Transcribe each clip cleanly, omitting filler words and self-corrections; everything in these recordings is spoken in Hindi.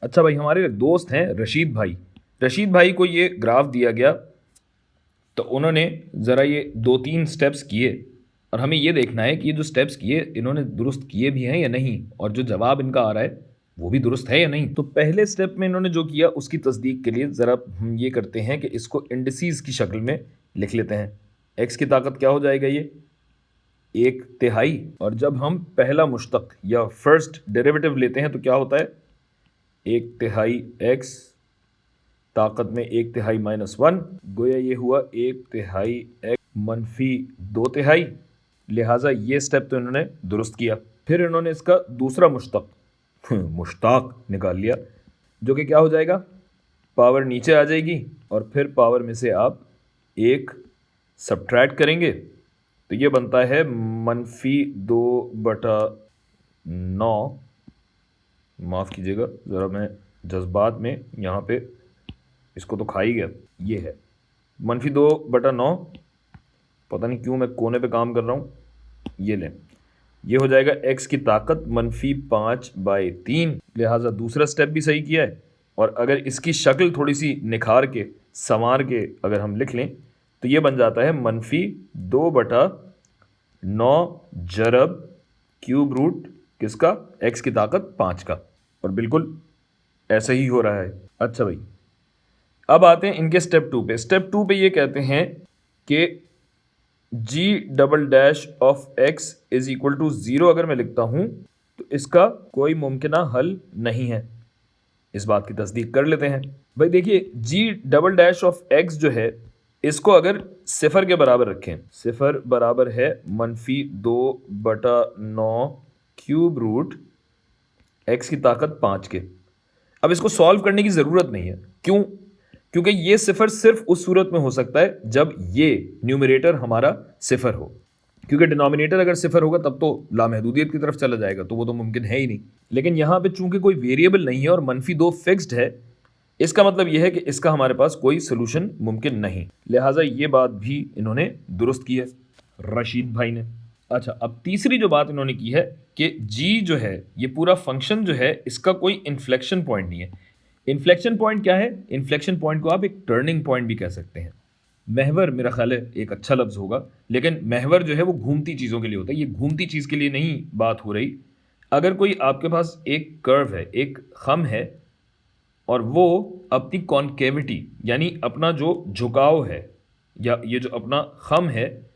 अच्छा भाई, हमारे दोस्त हैं रशीद भाई। रशीद भाई को ये ग्राफ दिया गया, तो उन्होंने ज़रा ये 2-3 स्टेप्स किए और हमें ये देखना है कि ये जो स्टेप्स किए इन्होंने दुरुस्त किए भी हैं या नहीं, और जो जवाब इनका आ रहा है वो भी दुरुस्त है या नहीं। तो पहले स्टेप में इन्होंने जो किया उसकी तस्दीक के लिए ज़रा हम ये करते हैं कि इसको इंडिसीज की शक्ल में लिख लेते हैं। एक्स की ताकत क्या हो जाएगा, ये 1/3। और जब हम पहला मुश्तक या फर्स्ट डेरिवेटिव लेते हैं तो क्या होता है, 1/3 एक्स ताकत में 1/3 -1, गोया ये हुआ 1/3 एक्स मनफी 2/3। लिहाजा ये स्टेप तो इन्होंने दुरुस्त किया। फिर इन्होंने इसका दूसरा मुश्तक मुश्ताक निकाल लिया, जो कि क्या हो जाएगा, पावर नीचे आ जाएगी और फिर पावर में से आप 1 सब्ट्रैक्ट करेंगे तो ये बनता है -2/9। माफ़ कीजिएगा, ज़रा मैं जज्बात में यहाँ पे इसको तो खा ही गया। ये है -2/9। पता नहीं क्यों मैं कोने पे काम कर रहा हूँ। ये लें, ये हो जाएगा x की ताकत -5/3। लिहाजा दूसरा स्टेप भी सही किया है। और अगर इसकी शक्ल थोड़ी सी निखार के संवार के अगर हम लिख लें तो ये बन जाता है -2/9 जरब क्यूब रूट किसका, x की ताकत 5 का। और बिल्कुल ऐसा ही हो रहा है। अच्छा भाई, अब आते हैं इनके स्टेप 2 पे। स्टेप 2 पे ये कहते हैं कि g" of x is equal to 0 अगर मैं लिखता हूं तो इसका कोई मुमकिन हल नहीं है। इस बात की तस्दीक कर लेते हैं। भाई देखिए, g" ऑफ x जो है इसको अगर 0 के बराबर रखें, 0 बराबर है -2/9 क्यूब रूट x की ताकत 5 के। अब इसको सॉल्व करने की ज़रूरत नहीं है। क्यों? क्योंकि ये 0 सिर्फ उस सूरत में हो सकता है जब ये न्यूमरेटर हमारा 0 हो, क्योंकि डिनोमिनेटर अगर 0 होगा तब तो लामहदूदियत की तरफ चला जाएगा, तो वो तो मुमकिन है ही नहीं। लेकिन यहाँ पे चूंकि कोई वेरिएबल नहीं है और -2 फिक्स्ड है, इसका मतलब यह है कि इसका हमारे पास कोई सोल्यूशन मुमकिन नहीं। लिहाजा ये बात भी इन्होंने दुरुस्त की है रशीद भाई ने। अच्छा, अब तीसरी जो बात इन्होंने की है कि जी जो है ये पूरा फंक्शन जो है इसका कोई इन्फ्लेक्शन पॉइंट नहीं है। इन्फ्लेक्शन पॉइंट क्या है? इन्फ्लेक्शन पॉइंट को आप एक टर्निंग पॉइंट भी कह सकते हैं। महवर मेरा ख्याल है एक अच्छा लफ्ज़ होगा, लेकिन महवर जो है वो घूमती चीज़ों के लिए होता है। ये घूमती चीज़ के लिए नहीं बात हो रही। अगर कोई आपके पास एक कर्व है, एक खम है, और वो अपनी कॉन्केविटी यानी अपना जो झुकाव है या ये जो अपना खम है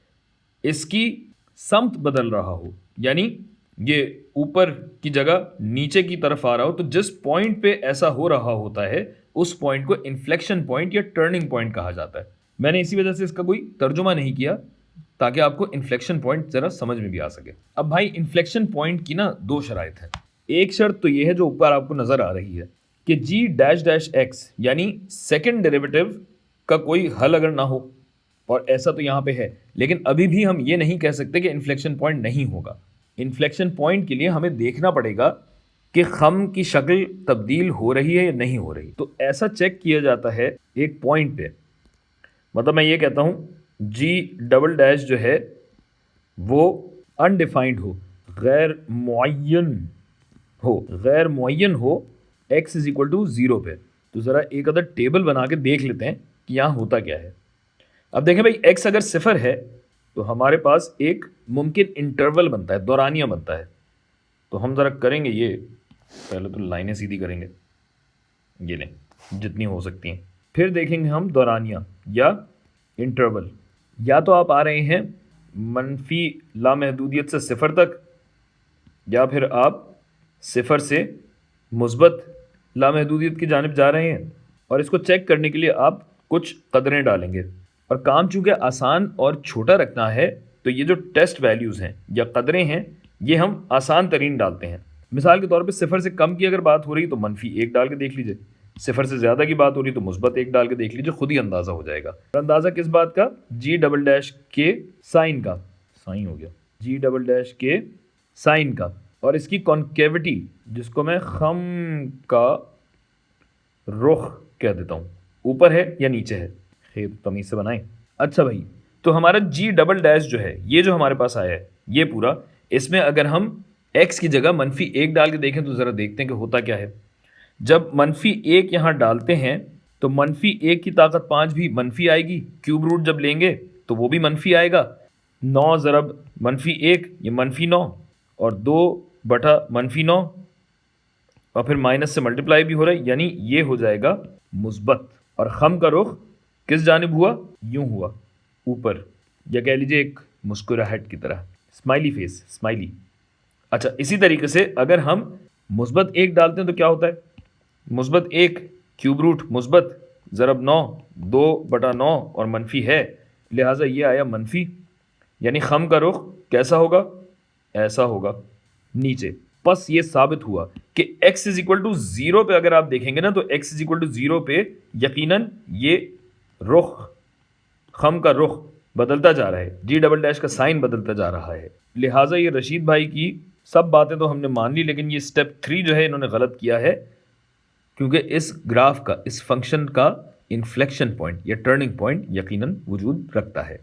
इसकी समत बदल रहा हो, यानी ये ऊपर की जगह नीचे की तरफ आ रहा हो, तो जिस पॉइंट पे ऐसा हो रहा होता है उस पॉइंट को इन्फ्लेक्शन पॉइंट या टर्निंग पॉइंट कहा जाता है। मैंने इसी वजह से इसका कोई तर्जुमा नहीं किया ताकि आपको इन्फ्लेक्शन पॉइंट ज़रा समझ में भी आ सके। अब भाई, इन्फ्लेक्शन पॉइंट की ना 2 शराइत हैं। एक शर्त तो ये है जो ऊपर आपको नज़र आ रही है कि g'(x) यानी सेकेंड डेरिवेटिव का कोई हल अगर ना हो, और ऐसा तो यहाँ पे है, लेकिन अभी भी हम ये नहीं कह सकते कि इन्फ्लेक्शन पॉइंट नहीं होगा। इन्फ्लेक्शन पॉइंट के लिए हमें देखना पड़ेगा कि खम की शक्ल तब्दील हो रही है या नहीं हो रही। तो ऐसा चेक किया जाता है एक पॉइंट पे। मतलब मैं ये कहता हूँ g" जो है वो अनडिफाइंड हो, गैर मुअय्यन हो x इज इक्वल टू 0 पे। तो ज़रा एक अदर टेबल बना के देख लेते हैं कि यहाँ होता क्या है। अब देखें भाई, x अगर 0 है तो हमारे पास एक मुमकिन इंटरवल बनता है, दौरानिया बनता है। तो हम ज़रा करेंगे ये, पहले तो लाइनें सीधी करेंगे, ये लें जितनी हो सकती हैं। फिर देखेंगे हम दौरानिया या इंटरवल। या तो आप आ रहे हैं मनफी लामहदूदियत से 0 तक, या फिर आप 0 से मुस्बत लामहदूदियत की जानिब जा रहे हैं। और इसको चेक करने के लिए आप कुछ कदरें डालेंगे, और काम चूँकि आसान और छोटा रखना है तो ये जो टेस्ट वैल्यूज़ हैं या कदरें हैं ये हम आसान तरीन डालते हैं। मिसाल के तौर पे 0 से कम की अगर बात हो रही तो -1 डाल के देख लीजिए, 0 से ज़्यादा की बात हो रही तो -1 डाल के देख लीजिए, खुद ही अंदाज़ा हो जाएगा। और अंदाज़ा किस बात का? g" के साइन का, साइन हो गया, g" के साइन का। और इसकी कॉन्केविटी जिसको मैं खम का रुख कह देता हूँ, ऊपर है या नीचे है, खैर तमीज़ से बनाएं। अच्छा भाई, तो हमारा g" जो है ये जो हमारे पास आया है ये पूरा, इसमें अगर हम x की जगह -1 डाल के देखें तो ज़रा देखते हैं कि होता क्या है। जब -1 यहाँ डालते हैं तो -1 की ताकत 5 भी मनफी आएगी, क्यूब रूट जब लेंगे तो वो भी मनफी आएगा। 9 ज़रब -1 ये -9 और 2 बटा -9 और फिर माइनस से मल्टीप्लाई भी हो रहा है, यानी ये हो जाएगा मुस्बत। और खम का रुख किस जानिब हुआ? यूं हुआ, ऊपर, या कह लीजिए एक मुस्कुराहट की तरह, स्माइली फेस, स्माइली। अच्छा, इसी तरीके से अगर हम मुस्बत 1 डालते हैं तो क्या होता है? मुस्बत 1 क्यूब रूट मुस्बत ज़रब 9 2 बटा 9 और मनफी है, लिहाजा ये आया मनफी, यानी खम का रुख कैसा होगा? ऐसा होगा नीचे। बस ये साबित हुआ कि x इज इक्वल टू 0 पे अगर आप देखेंगे ना, तो x इज इक्वल टू 0 पे यकीनन ये रुख, खम का रुख बदलता जा रहा है, जी डबल डैश का साइन बदलता जा रहा है। लिहाजा ये रशीद भाई की सब बातें तो हमने मान ली, लेकिन ये स्टेप 3 जो है इन्होंने गलत किया है, क्योंकि इस ग्राफ का, इस फंक्शन का इन्फ्लेक्शन पॉइंट या टर्निंग पॉइंट यकीनन वजूद रखता है।